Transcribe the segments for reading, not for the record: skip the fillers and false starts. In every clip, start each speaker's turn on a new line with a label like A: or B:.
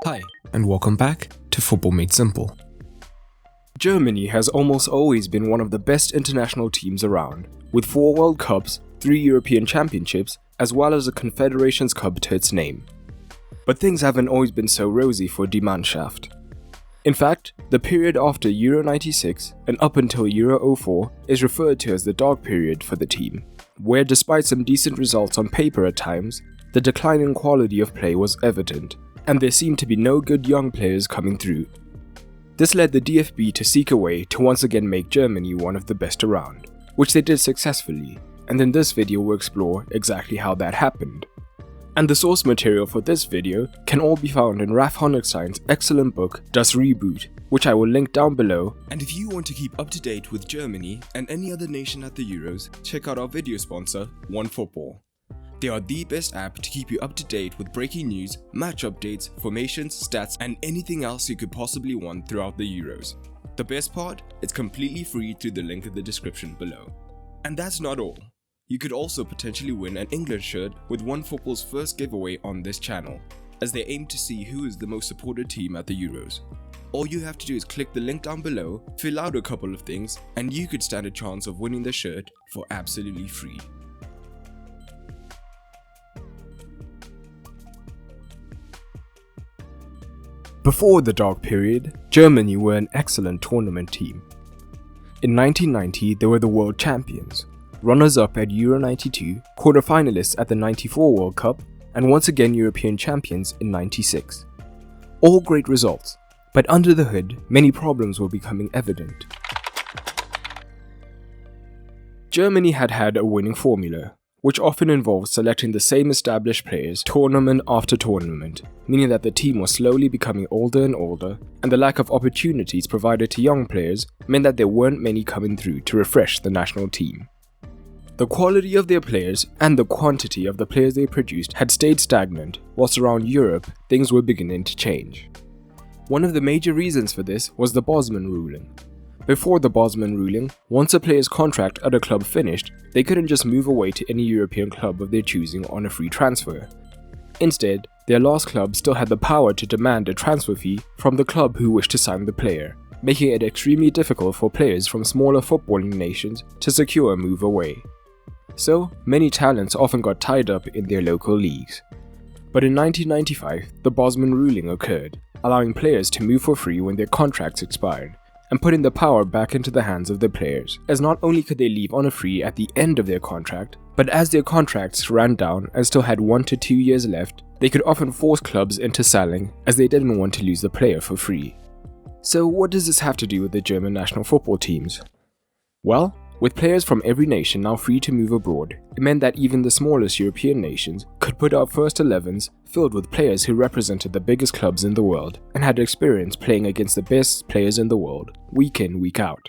A: Hi, and welcome back to Football Made Simple.
B: Germany has almost always been one of the best international teams around, with 4 World Cups, 3 European Championships, as well as a Confederations Cup to its name. But things haven't always been so rosy for Die Mannschaft. In fact, the period after Euro 96 and up until Euro 04 is referred to as the dark period for the team, where despite some decent results on paper at times, the decline in quality of play was evident, and there seemed to be no good young players coming through. This led the DFB to seek a way to once again make Germany one of the best around, which they did successfully, and in this video we'll explore exactly how that happened. And the source material for this video can all be found in Ralf Honigstein's excellent book Das Reboot, which I will link down below.
A: And if you want to keep up to date with Germany and any other nation at the Euros, check out our video sponsor, OneFootball. They are the best app to keep you up to date with breaking news, match updates, formations, stats, and anything else you could possibly want throughout the Euros. The best part? It's completely free through the link in the description below. And that's not all. You could also potentially win an England shirt with OneFootball's first giveaway on this channel, as they aim to see who is the most supported team at the Euros. All you have to do is click the link down below, fill out a couple of things, and you could stand a chance of winning the shirt for absolutely free.
B: Before the dark period, Germany were an excellent tournament team. In 1990, they were the world champions, runners-up at Euro 92, quarter-finalists at the 94 World Cup, and once again European champions in 96. All great results, but under the hood, many problems were becoming evident. Germany had a winning formula, which often involved selecting the same established players tournament after tournament, meaning that the team was slowly becoming older and older, and the lack of opportunities provided to young players meant that there weren't many coming through to refresh the national team. The quality of their players and the quantity of the players they produced had stayed stagnant, whilst around Europe things were beginning to change. One of the major reasons for this was the Bosman ruling. Before the Bosman ruling, once a player's contract at a club finished, they couldn't just move away to any European club of their choosing on a free transfer. Instead, their last club still had the power to demand a transfer fee from the club who wished to sign the player, making it extremely difficult for players from smaller footballing nations to secure a move away. So, many talents often got tied up in their local leagues. But in 1995, the Bosman ruling occurred, allowing players to move for free when their contracts expired, and putting the power back into the hands of the players, as not only could they leave on a free at the end of their contract, but as their contracts ran down and still had 1 to 2 years left, they could often force clubs into selling as they didn't want to lose the player for free. So what does this have to do with the German national football teams? Well, with players from every nation now free to move abroad, it meant that even the smallest European nations could put up first 11s filled with players who represented the biggest clubs in the world and had experience playing against the best players in the world, week in, week out.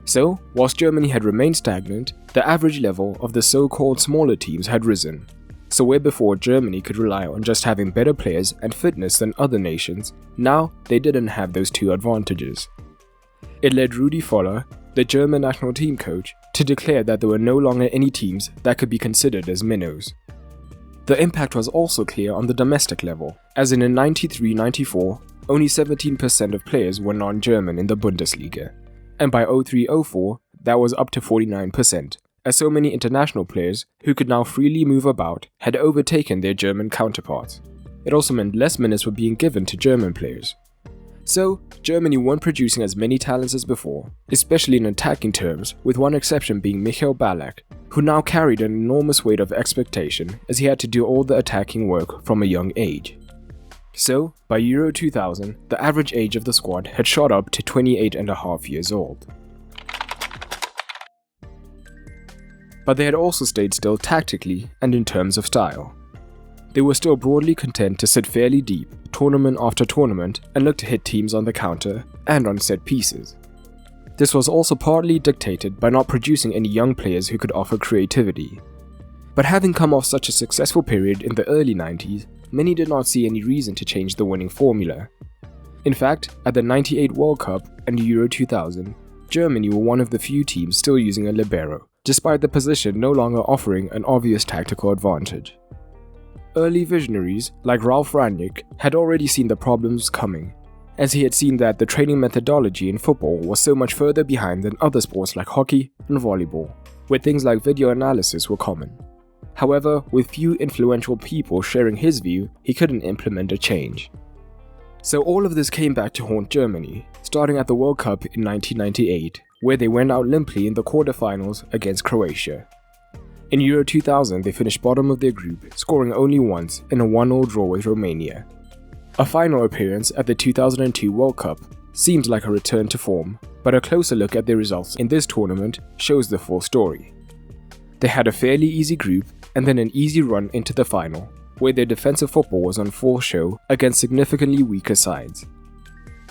B: So, whilst Germany had remained stagnant, the average level of the so-called smaller teams had risen. So where before Germany could rely on just having better players and fitness than other nations, now they didn't have those two advantages. It led Rudi Völler, the German national team coach, to declare that there were no longer any teams that could be considered as minnows. The impact was also clear on the domestic level, as in 93-94, only 17% of players were non-German in the Bundesliga, and by 03-04 that was up to 49%, as so many international players who could now freely move about had overtaken their German counterparts. It also meant less minutes were being given to German players. So, Germany weren't producing as many talents as before, especially in attacking terms, with one exception being Michael Ballack, who now carried an enormous weight of expectation as he had to do all the attacking work from a young age. So, by Euro 2000, the average age of the squad had shot up to 28.5 years old. But they had also stayed still tactically and in terms of style. They were still broadly content to sit fairly deep, tournament after tournament, and look to hit teams on the counter and on set pieces. This was also partly dictated by not producing any young players who could offer creativity. But having come off such a successful period in the early 90s, many did not see any reason to change the winning formula. In fact, at the 98 World Cup and Euro 2000, Germany were one of the few teams still using a libero, despite the position no longer offering an obvious tactical advantage. Early visionaries like Ralph Rangnick had already seen the problems coming, as he had seen that the training methodology in football was so much further behind than other sports like hockey and volleyball, where things like video analysis were common. However, with few influential people sharing his view, he couldn't implement a change. So all of this came back to haunt Germany, starting at the World Cup in 1998, where they went out limply in the quarterfinals against Croatia. In Euro 2000, they finished bottom of their group, scoring only once in a 1-1 draw with Romania. A final appearance at the 2002 World Cup seems like a return to form, but a closer look at their results in this tournament shows the full story. They had a fairly easy group and then an easy run into the final, where their defensive football was on full show against significantly weaker sides.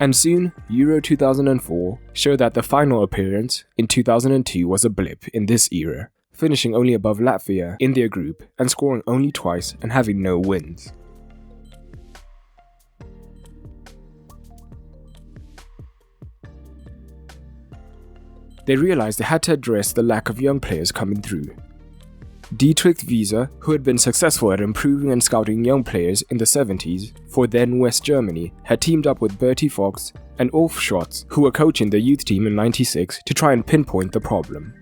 B: And soon, Euro 2004 showed that the final appearance in 2002 was a blip in this era, finishing only above Latvia in their group and scoring only twice and having no wins. They realized they had to address the lack of young players coming through. Dietrich Wieser, who had been successful at improving and scouting young players in the 70s for then West Germany, had teamed up with Bertie Fox and Ulf Schotz, who were coaching the youth team in '96, to try and pinpoint the problem.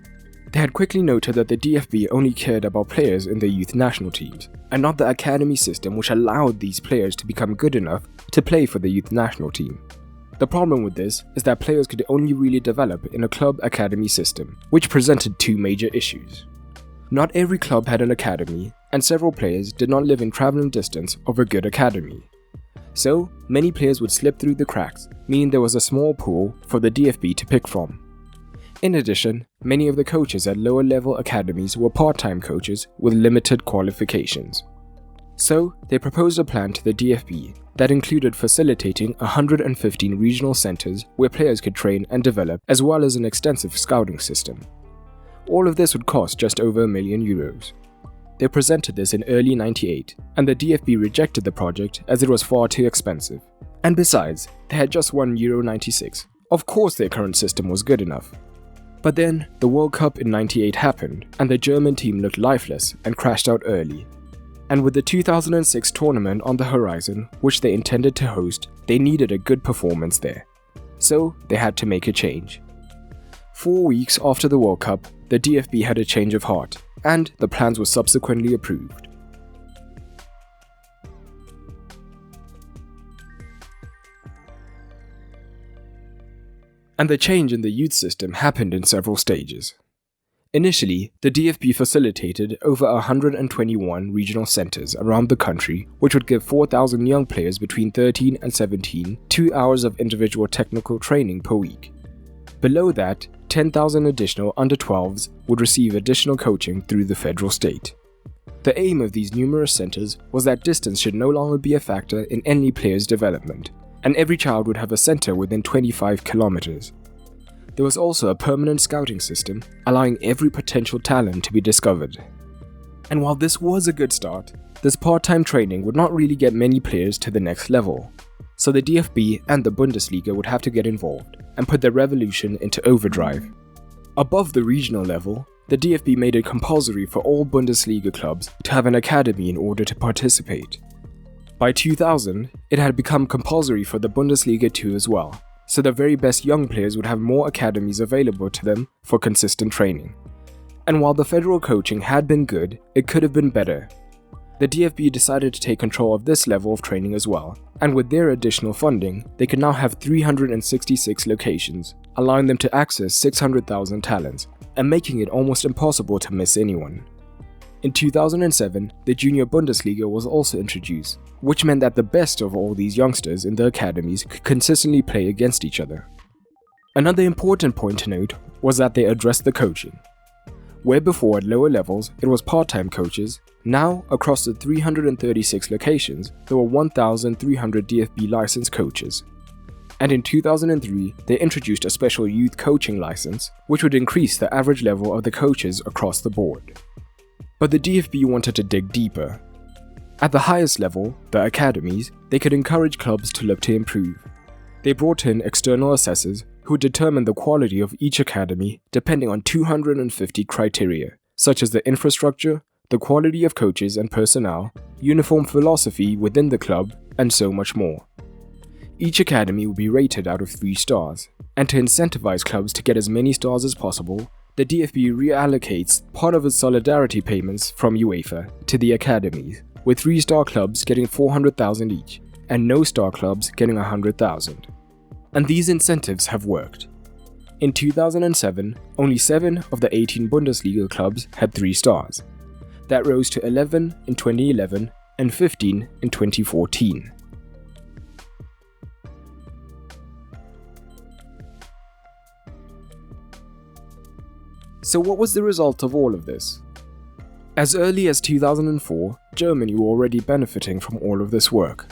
B: They had quickly noted that the DFB only cared about players in their youth national teams, and not the academy system which allowed these players to become good enough to play for the youth national team. The problem with this is that players could only really develop in a club academy system, which presented two major issues. Not every club had an academy, and several players did not live in traveling distance of a good academy. So, many players would slip through the cracks, meaning there was a small pool for the DFB to pick from. In addition, many of the coaches at lower level academies were part-time coaches with limited qualifications. So, they proposed a plan to the DFB that included facilitating 115 regional centers where players could train and develop, as well as an extensive scouting system. All of this would cost just over €1 million. They presented this in early '98, and the DFB rejected the project as it was far too expensive. And besides, they had just won Euro '96. Of course their current system was good enough. But then, the World Cup in '98 happened, and the German team looked lifeless and crashed out early. And with the 2006 tournament on the horizon, which they intended to host, they needed a good performance there. So, they had to make a change. 4 weeks after the World Cup, the DFB had a change of heart, and the plans were subsequently approved. And the change in the youth system happened in several stages. Initially, the DFB facilitated over 121 regional centers around the country, which would give 4,000 young players between 13 and 17 2 hours of individual technical training per week. Below that, 10,000 additional under-12s would receive additional coaching through the federal state. The aim of these numerous centers was that distance should no longer be a factor in any player's development, and every child would have a center within 25 kilometers. There was also a permanent scouting system, allowing every potential talent to be discovered. And while this was a good start, this part-time training would not really get many players to the next level. So the DFB and the Bundesliga would have to get involved and put their revolution into overdrive. Above the regional level, the DFB made it compulsory for all Bundesliga clubs to have an academy in order to participate. By 2000, it had become compulsory for the Bundesliga too as well, so the very best young players would have more academies available to them for consistent training. And while the federal coaching had been good, it could have been better. The DFB decided to take control of this level of training as well, and with their additional funding, they could now have 366 locations, allowing them to access 600,000 talents, and making it almost impossible to miss anyone. In 2007, the Junior Bundesliga was also introduced, which meant that the best of all these youngsters in the academies could consistently play against each other. Another important point to note was that they addressed the coaching. Where before at lower levels it was part-time coaches, now across the 336 locations there were 1,300 DFB licensed coaches. And in 2003 they introduced a special youth coaching license which would increase the average level of the coaches across the board. But the DFB wanted to dig deeper. At the highest level, the academies, they could encourage clubs to look to improve. They brought in external assessors who determined the quality of each academy depending on 250 criteria, such as the infrastructure, the quality of coaches and personnel, uniform philosophy within the club, and so much more. Each academy will be rated out of 3 stars, and to incentivize clubs to get as many stars as possible, the DFB reallocates part of its solidarity payments from UEFA to the academies, with 3-star clubs getting 400,000 each, and no-star clubs getting 100,000. And these incentives have worked. In 2007, only 7 of the 18 Bundesliga clubs had 3 stars. That rose to 11 in 2011 and 15 in 2014. So what was the result of all of this? As early as 2004, Germany were already benefiting from all of this work.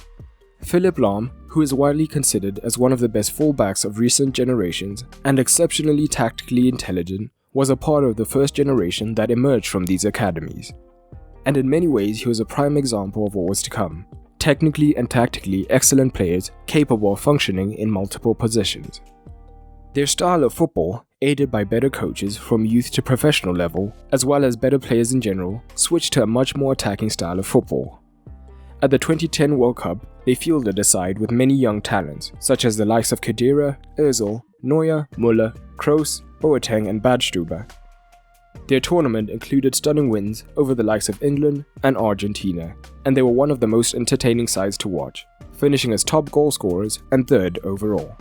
B: Philipp Lahm, who is widely considered as one of the best fullbacks of recent generations and exceptionally tactically intelligent, was a part of the first generation that emerged from these academies. And in many ways he was a prime example of what was to come. Technically and tactically excellent players capable of functioning in multiple positions. Their style of football, aided by better coaches from youth to professional level, as well as better players in general, switched to a much more attacking style of football. At the 2010 World Cup, they fielded a side with many young talents, such as the likes of Khedira, Özil, Neuer, Müller, Kroos, Boateng and Badstuber. Their tournament included stunning wins over the likes of England and Argentina, and they were one of the most entertaining sides to watch, finishing as top goal scorers and 3rd overall.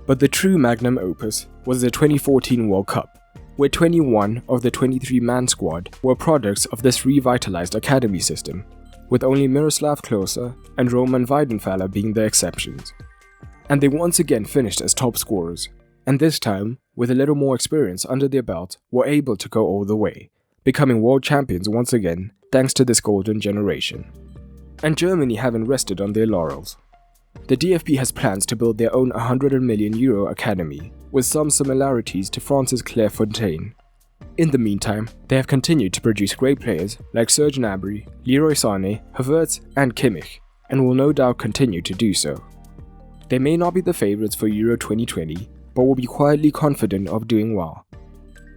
B: But the true magnum opus was the 2014 World Cup, where 21 of the 23-man squad were products of this revitalized academy system, with only Miroslav Klose and Roman Weidenfeller being the exceptions. And they once again finished as top scorers, and this time, with a little more experience under their belt, were able to go all the way, becoming world champions once again thanks to this golden generation. And Germany haven't rested on their laurels. The DFB has plans to build their own €100 million academy, with some similarities to France's Clairefontaine. In the meantime, they have continued to produce great players like Serge Gnabry, Leroy Sané, Havertz and Kimmich, and will no doubt continue to do so. They may not be the favourites for Euro 2020, but will be quietly confident of doing well.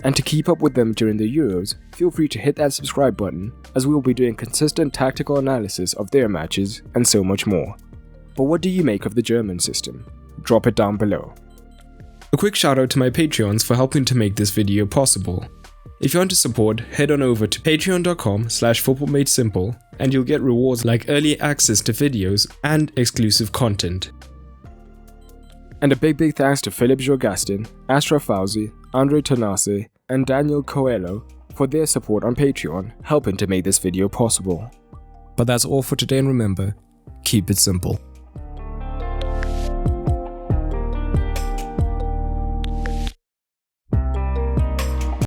B: And to keep up with them during the Euros, feel free to hit that subscribe button, as we will be doing consistent tactical analysis of their matches and so much more. But what do you make of the German system? Drop it down below.
A: A quick shout out to my Patreons for helping to make this video possible. If you want to support, head on over to patreon.com/footballmadesimple and you'll get rewards like early access to videos and exclusive content.
B: And a big thanks to Philip Jorgastin, Ashraf Fauzi, Andre Tanase and Daniel Coelho for their support on Patreon, helping to make this video possible.
A: But that's all for today, and remember, keep it simple.